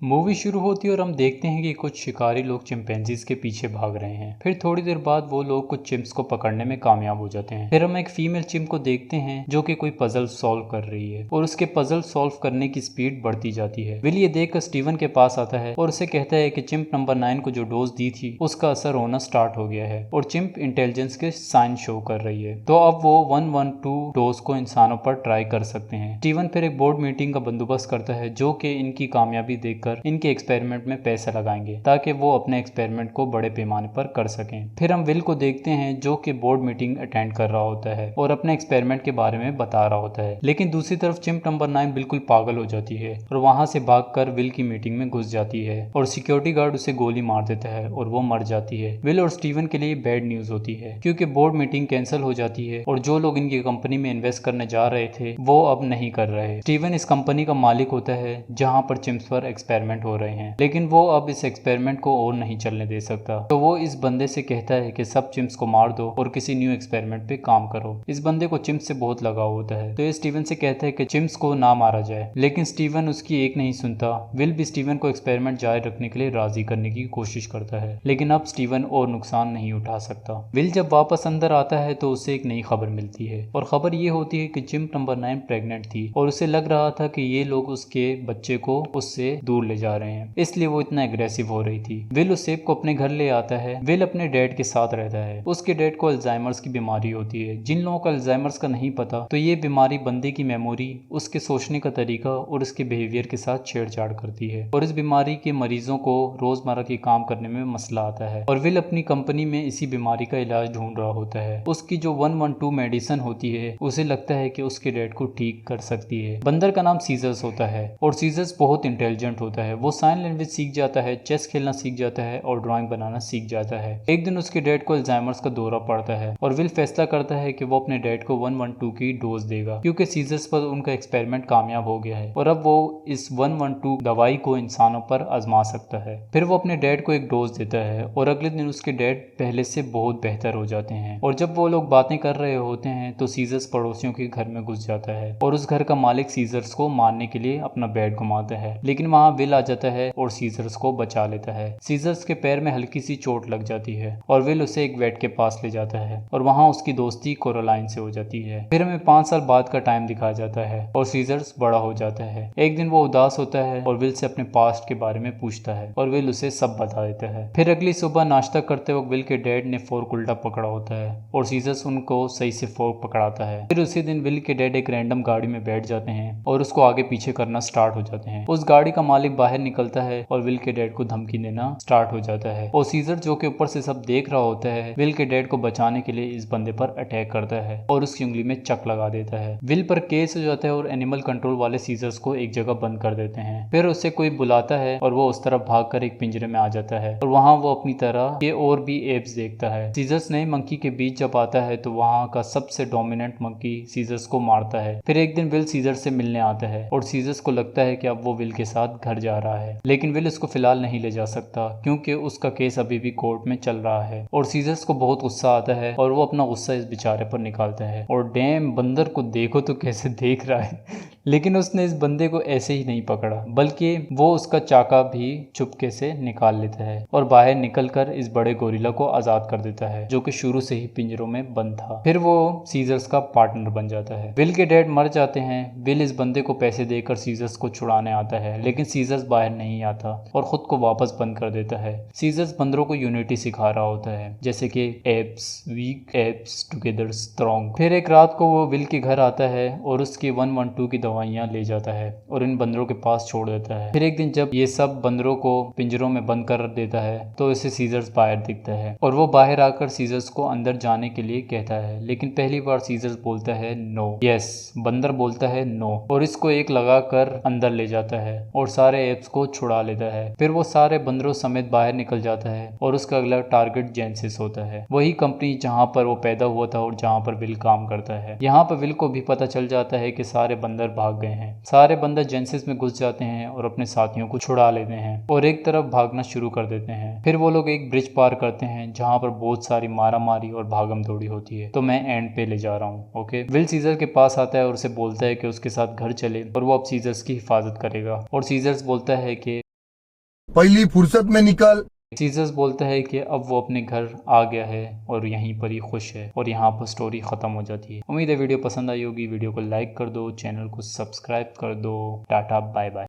Movie शुरू होती है और हम देखते हैं कि कुछ शिकारी लोग चिंपैंजीज के पीछे भाग रहे हैं। फिर थोड़ी देर बाद वो लोग कुछ चिंप्स को पकड़ने में कामयाब हो जाते हैं। फिर हम एक फीमेल चिंप को देखते हैं जो कि कोई पजल सॉल्व कर रही है और उसके पजल सॉल्व करने की स्पीड बढ़ती जाती है। विल ये देखकर स्टीवन के पास आता है और उसे कहता है कि चिंप नंबर 9 को जो डोज दी थी उसका असर होना स्टार्ट हो गया है और चिंप इंटेलिजेंस के साइन शो कर रही है, तो अब वो 112 डोज को इंसानों पर ट्राई कर सकते हैं। स्टीवन फिर एक बोर्ड मीटिंग का बंदोबस्त करता है जो कि इनकी कामयाबी देखकर इनके एक्सपेरिमेंट में पैसा लगाएंगे ताकि वो अपने एक्सपेरिमेंट को बड़े पैमाने पर कर सकें। फिर हम विल को देखते हैं जो कि बोर्ड मीटिंग अटेंड कर रहा होता है और अपने एक्सपेरिमेंट के बारे में बता रहा होता है, लेकिन दूसरी तरफ चिंप नंबर 9 बिल्कुल पागल हो जाती है और वहां से भागकर विल की मीटिंग में घुस जाती है और सिक्योरिटी गार्ड उसे गोली मार देता है और वो मर जाती है। विल और स्टीवन के लिए बैड न्यूज होती है क्योंकि बोर्ड मीटिंग कैंसिल हो जाती है और जो लोग इनकी कंपनी में इन्वेस्ट करने जा रहे थे वो अब नहीं कर रहे। स्टीवन इस कंपनी का मालिक होता है जहां पर चिंप्स पर एक्सपेरिमेंट हो रहे हैं, लेकिन वो अब इस एक्सपेरिमेंट को और नहीं चलने दे सकता, तो वो इस बंदे से कहता है कि सब चिंप्स को मार दो और किसी न्यू एक्सपेरिमेंट पे काम करो। इस बंदे को चिंप्स से बहुत लगाव होता है, तो ये स्टीवन से कहता है कि चिंप्स को ना मारा जाए, लेकिन स्टीवन उसकी एक नहीं सुनता। विल भी स्टीवन को एक्सपेरिमेंट जारी रखने के लिए राजी करने की कोशिश करता है, लेकिन अब स्टीवन और नुकसान नहीं उठा सकता। विल जब वापस अंदर आता है तो उसे एक नई खबर मिलती है और खबर ये होती है कि चिंप नंबर 9 प्रेग्नेंट थी और उसे लग रहा था कि ये लोग उसके बच्चे को उससे दूर ले जा रहे हैं, इसलिए वो इतना एग्रेसिव हो रही थी। विल उस सेब को अपने घर ले आता है। विल अपने डैड के साथ रहता है। उसके डैड को अल्जाइमर्स की बीमारी होती है। जिन लोगों को अल्जाइमर्स का नहीं पता, तो ये बीमारी बंदे की मेमोरी, उसके सोचने का तरीका और उसके बिहेवियर के साथ छेड़छाड़ करती है और इस बीमारी के मरीजों को रोजमर्रा के काम करने में मसला आता है और विल अपनी कंपनी में इसी बीमारी का इलाज ढूंढ रहा होता है। उसकी जो 112 मेडिसिन होती है उसे लगता है कि उसके डैड को ठीक कर सकती है। बंदर का नाम सीजर्स होता है और सीजर्स बहुत इंटेलिजेंट होता है। वो साइन लैंग्वेज सीख जाता है, चेस खेलना सीख जाता है और ड्राइंग बनाना सीख जाता है। एक दिन उसके डैड को अल्जाइमर्स का दौरा पड़ता है और विल फैसला करता है कि वो अपने डैड को 112 की डोज देगा क्योंकि सीजर्स पर उनका एक्सपेरिमेंट कामयाब हो गया है और अब वो इस 112 दवाई को इंसानों पर आजमा सकता है। फिर वो अपने डैड को एक डोज देता है और अगले दिन उसके डैड पहले से बहुत बेहतर हो जाते हैं और जब वो लोग बातें कर रहे होते हैं तो सीजर्स पड़ोसियों के घर में घुस जाता है और उस घर का मालिक सीजर्स को मारने के लिए अपना बेड घुमाता है, लेकिन वहाँ विल आ जाता है और सीजर्स को बचा लेता है। सीजर्स के पैर में हल्की सी चोट लग जाती है और विल उसे एक वेट के पास ले जाता है और वहाँ उसकी दोस्ती कोरोलाइन से हो जाती है। फिर हमें 5 साल बाद का टाइम दिखाया जाता है और सीजर्स बड़ा हो जाता है। एक दिन वो उदास होता है और विल से अपने पास्ट के बारे में पूछता है और विल उसे सब बता देता है। फिर अगली सुबह नाश्ता करते वक्त विल के डैड ने फोर्क उल्टा पकड़ा होता है और सीजर्स उनको सही से फोर्क पकड़ाता है। फिर उसी दिन विल के डैड एक रैंडम गाड़ी में बैठ जाते हैं और उसको आगे पीछे करना स्टार्ट हो जाते हैं। उस गाड़ी का मालिक बाहर निकलता है और विल के डैड को धमकी देना स्टार्ट हो जाता है और सीजर जो कि ऊपर से सब देख रहा होता है विल के डैड को बचाने के लिए इस बंदे पर अटैक करता है और उसकी उंगली में चक लगा देता है। विल पर केस हो जाता है और एनिमल कंट्रोल वाले सीजर्स को एक जगह बंद कर देते हैं। फिर उसे कोई बुलाता है और वो उस तरफ भागकर एक पिंजरे में आ जाता है और वहाँ वो अपनी तरह के और भी एप्स देखता है। सीजर्स नए मंकी के बीच जब आता है तो वहाँ का सबसे डोमिनेंट मंकी सीजर्स को मारता है। फिर एक दिन विल सीजर्स से मिलने आता है और सीजर्स को लगता है कि अब वो विल के साथ घर जा रहा है, लेकिन विल उसको फिलहाल नहीं ले जा सकता क्योंकि उसका केस अभी भी कोर्ट में चल रहा है और सीजर्स को बहुत गुस्सा आता है और वो अपना गुस्सा इस बेचारे पर निकालता है और डैम बंदर को देखो तो कैसे देख रहा है लेकिन उसने इस बंदे को ऐसे ही नहीं पकड़ा बल्कि वो उसका चाका भी चुपके से निकाल लेता है और बाहर निकलकर इस बड़े गोरिल्ला को आजाद कर देता है जो कि शुरू से ही पिंजरों में बंद था। फिर वो सीजर्स का पार्टनर बन जाता है। विल के डैड मर जाते हैं। विल इस बंदे को पैसे देकर सीजर्स को छुड़ाने आता है, लेकिन सीजर्स बाहर नहीं आता और खुद को वापस बंद कर देता है। सीजर्स बंदरों को यूनिटी सिखा रहा होता है, जैसे कि apes weak apes together strong. फिर एक रात को वो विल के घर आता है और उसकी 112 की दवाइयाँ ले जाता है और इन बंदरों के पास छोड़ देता है। फिर एक दिन जब ये सब बंदरों को पिंजरों में बंद कर देता है तो इसे सीजर्स बाहर दिखता है और वो बाहर आकर सीजर्स को अंदर जाने के लिए कहता है, लेकिन पहली बार सीजर्स बोलता है नो। यस, बंदर बोलता है नो और इसको एक लगाकर अंदर ले जाता है और सारे एप्स को छुड़ा लेता है। फिर वो सारे बंदरों समेत बाहर निकल जाता है और उसका अगला टारगेट जेनेसिस होता है, वही कंपनी जहाँ पर वो पैदा हुआ था और जहाँ पर विल काम करता है। यहाँ पर विल को भी पता चल जाता है कि सारे बंदर भाग गए हैं। सारे बंदर जेनेसिस में घुस जाते हैं और अपने साथियों को छुड़ा लेते हैं और एक तरफ भागना शुरू कर देते हैं। फिर वो लोग एक ब्रिज पार करते हैं जहाँ पर बहुत सारी मारामारी और भागम दौड़ी होती है। तो मैं एंड पे ले जा रहा हूँ। ओके, विल सीजर के पास आता है और उसे बोलता है कि उसके साथ घर चले और वो अब सीजर्स की हिफाजत करेगा और सीजर्स बोलता है कि पहली फुर्सत में निकल। सीजर्स बोलता है कि अब वो अपने घर आ गया है और यहीं पर ही खुश है और यहाँ पर स्टोरी खत्म हो जाती है। उम्मीद है वीडियो पसंद आई होगी। वीडियो को लाइक कर दो, चैनल को सब्सक्राइब कर दो। Tata bye bye.